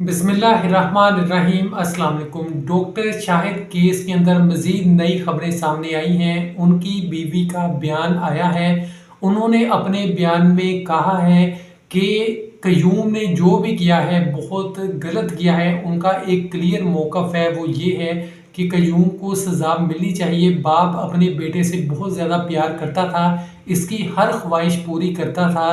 बिस्मिल्लाहिर्रहमानिर्रहीम अस्सलाम वालेकुम। डॉक्टर शाहिद केस के अंदर मज़ीद नई खबरें सामने आई हैं। उनकी बीवी का बयान आया है। उन्होंने अपने बयान में कहा है कि क़य्यूम ने जो भी किया है बहुत गलत किया है। उनका एक क्लियर मौक़िफ़ है, वो ये है कि क़य्यूम को सज़ा मिलनी चाहिए। बाप अपने बेटे से बहुत ज़्यादा प्यार करता था, इसकी हर ख्वाहिश पूरी करता था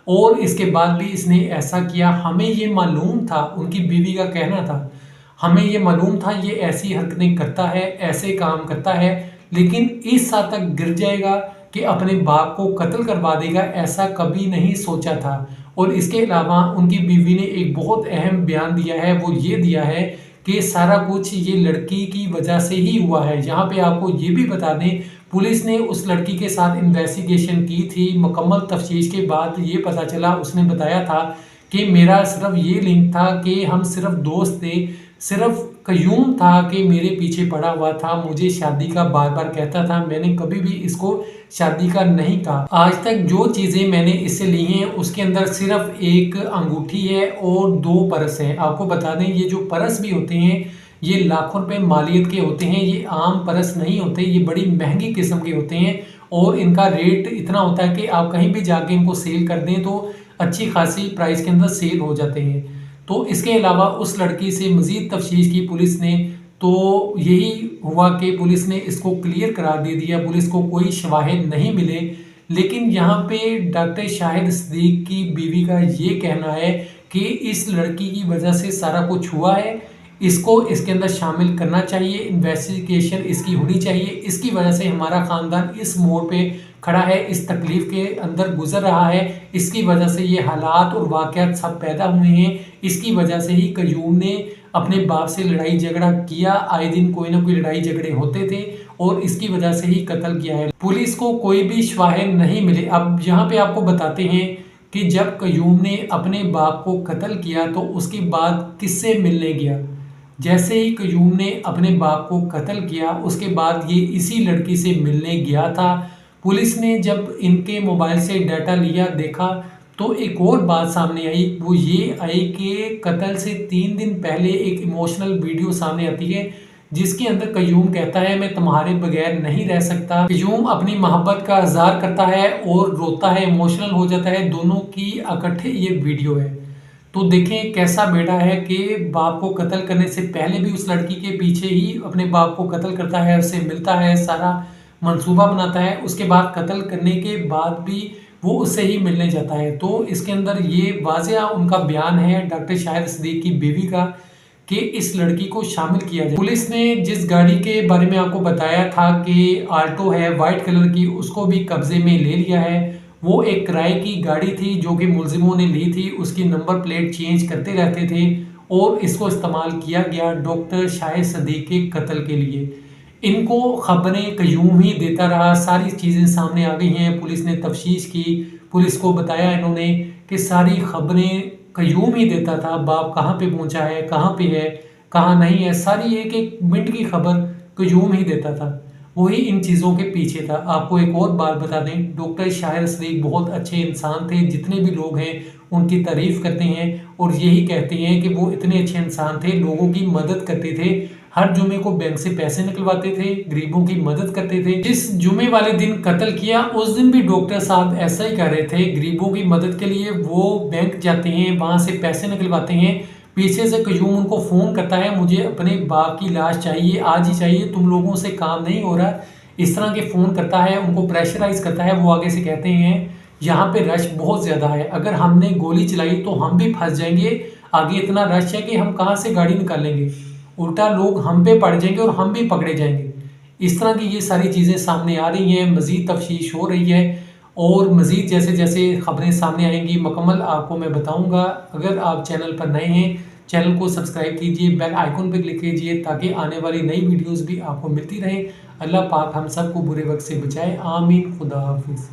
और इसके बाद भी इसने ऐसा किया। हमें ये मालूम था, उनकी बीवी का कहना था, हमें ये मालूम था ये ऐसी हरकतें करता है, ऐसे काम करता है, लेकिन इस हद तक गिर जाएगा कि अपने बाप को कत्ल करवा देगा, ऐसा कभी नहीं सोचा था। और इसके अलावा उनकी बीवी ने एक बहुत अहम बयान दिया है, वो ये दिया है कि सारा कुछ ये लड़की की वजह से ही हुआ है। यहाँ पे आपको ये भी बता दें, पुलिस ने उस लड़की के साथ इन्वेस्टिगेशन की थी। मुकम्मल तफ्तीश के बाद ये पता चला, उसने बताया था कि मेरा सिर्फ ये लिंक था कि हम सिर्फ दोस्त थे, सिर्फ क़य्यूम था कि मेरे पीछे पड़ा हुआ था, मुझे शादी का बार बार कहता था, मैंने कभी भी इसको शादी का नहीं कहा। आज तक जो चीज़ें मैंने इससे ली हैं उसके अंदर सिर्फ एक अंगूठी है और 2 पर्स हैं। आपको बता दें, ये जो पर्स भी होते हैं ये लाखों रुपए मालियत के होते हैं, ये आम पर्स नहीं होते, ये बड़ी महंगी किस्म के होते हैं और इनका रेट इतना होता है कि आप कहीं भी जाके इनको सेल कर दें तो अच्छी खासी प्राइस के अंदर सेल हो जाते हैं। तो इसके अलावा उस लड़की से मज़ीद तफ्तीश की पुलिस ने, तो यही हुआ कि पुलिस ने इसको क्लियर करार दे दिया, पुलिस को कोई शवाहिद नहीं मिले। लेकिन यहाँ पे डॉक्टर शाहिद सिद्दीक़ की बीवी का ये कहना है कि इस लड़की की वजह से सारा कुछ हुआ है, इसको इसके अंदर शामिल करना चाहिए, इन्वेस्टिगेशन इसकी होनी चाहिए। इसकी वजह से हमारा ख़ानदान इस मोड़ पे खड़ा है, इस तकलीफ़ के अंदर गुजर रहा है, इसकी वजह से ये हालात और वाक़यात सब पैदा हुए हैं। इसकी वजह से ही क़य्यूम ने अपने बाप से लड़ाई झगड़ा किया, आए दिन कोई ना कोई लड़ाई झगड़े होते थे और इसकी वजह से ही कत्ल किया है। पुलिस को कोई भी शवाहिद नहीं मिले। अब यहाँ पे आपको बताते हैं कि जब क़य्यूम ने अपने बाप को कत्ल किया तो उसके बाद किससे मिलने गया। जैसे ही क़य्यूम ने अपने बाप को कत्ल किया उसके बाद ये इसी लड़की से मिलने गया था। पुलिस ने जब इनके मोबाइल से डाटा लिया, देखा तो एक और बात सामने आई, वो ये आई कि कत्ल से 3 दिन पहले एक इमोशनल वीडियो सामने आती है जिसके अंदर क़य्यूम कहता है मैं तुम्हारे बगैर नहीं रह सकता। क़य्यूम अपनी मोहब्बत का इज़हार करता है और रोता है, इमोशनल हो जाता है। दोनों की इकट्ठे ये वीडियो है। तो देखें कैसा बेटा है कि बाप को कत्ल करने से पहले भी उस लड़की के पीछे ही अपने बाप को कत्ल करता है, उससे मिलता है, सारा मंसूबा बनाता है, उसके बाद कत्ल करने के बाद भी वो उससे ही मिलने जाता है। तो इसके अंदर ये वाज़ेह उनका बयान है डॉक्टर शाहिद सिद्दीक़ की बीवी का कि इस लड़की को शामिल किया जाए। पुलिस ने जिस गाड़ी के बारे में आपको बताया था कि आल्टो है वाइट कलर की, उसको भी कब्जे में ले लिया है। वो एक किराए की गाड़ी थी जो कि मुलजिमों ने ली थी, उसकी नंबर प्लेट चेंज करते रहते थे और इसको इस्तेमाल किया गया डॉक्टर शाहिद सिद्दीक़ के कत्ल के लिए। इनको खबरें क़य्यूम ही देता रहा, सारी चीज़ें सामने आ गई हैं। पुलिस ने तफ्तीश की, पुलिस को बताया इन्होंने कि सारी खबरें क़य्यूम ही देता था। बाप कहाँ पे पहुँचा है, कहाँ पे है, कहाँ नहीं है, सारी एक एक मिनट की खबर क़य्यूम ही देता था। वही इन चीज़ों के पीछे था। आपको एक और बात बता दें, डॉक्टर शाहिद सिद्दीक़ बहुत अच्छे इंसान थे। जितने भी लोग हैं उनकी तारीफ़ करते हैं और यही कहते हैं कि वो इतने अच्छे इंसान थे, लोगों की मदद करते थे, हर जुमे को बैंक से पैसे निकलवाते थे, गरीबों की मदद करते थे। जिस जुमे वाले दिन कत्ल किया उस दिन भी डॉक्टर साहब ऐसा ही कर रहे थे, गरीबों की मदद के लिए वो बैंक जाते हैं, वहाँ से पैसे निकलवाते हैं। पीछे से क़य्यूम उनको फ़ोन करता है मुझे अपने बाप की लाश चाहिए, आज ही चाहिए, तुम लोगों से काम नहीं हो रहा। इस तरह के फ़ोन करता है, उनको प्रेशराइज़ करता है। वो आगे से कहते हैं यहाँ पे रश बहुत ज़्यादा है, अगर हमने गोली चलाई तो हम भी फंस जाएंगे, आगे इतना रश है कि हम कहाँ से गाड़ी निकालेंगे, उल्टा लोग हम पे पड़ जाएंगे और हम भी पकड़े जाएंगे। इस तरह की ये सारी चीज़ें सामने आ रही हैं, मज़ीद तफ्तीश हो रही है और मज़ीद जैसे जैसे खबरें सामने आएंगी मुकम्मल आपको मैं बताऊँगा। अगर आप चैनल पर नए हैं, चैनल को सब्सक्राइब कीजिए, बेल आइकन पर क्लिक कीजिए ताकि आने वाली नई वीडियोस भी आपको मिलती रहें। अल्लाह पाक हम सबको बुरे वक्त से बचाए, आमीन। खुदा हाफिज़।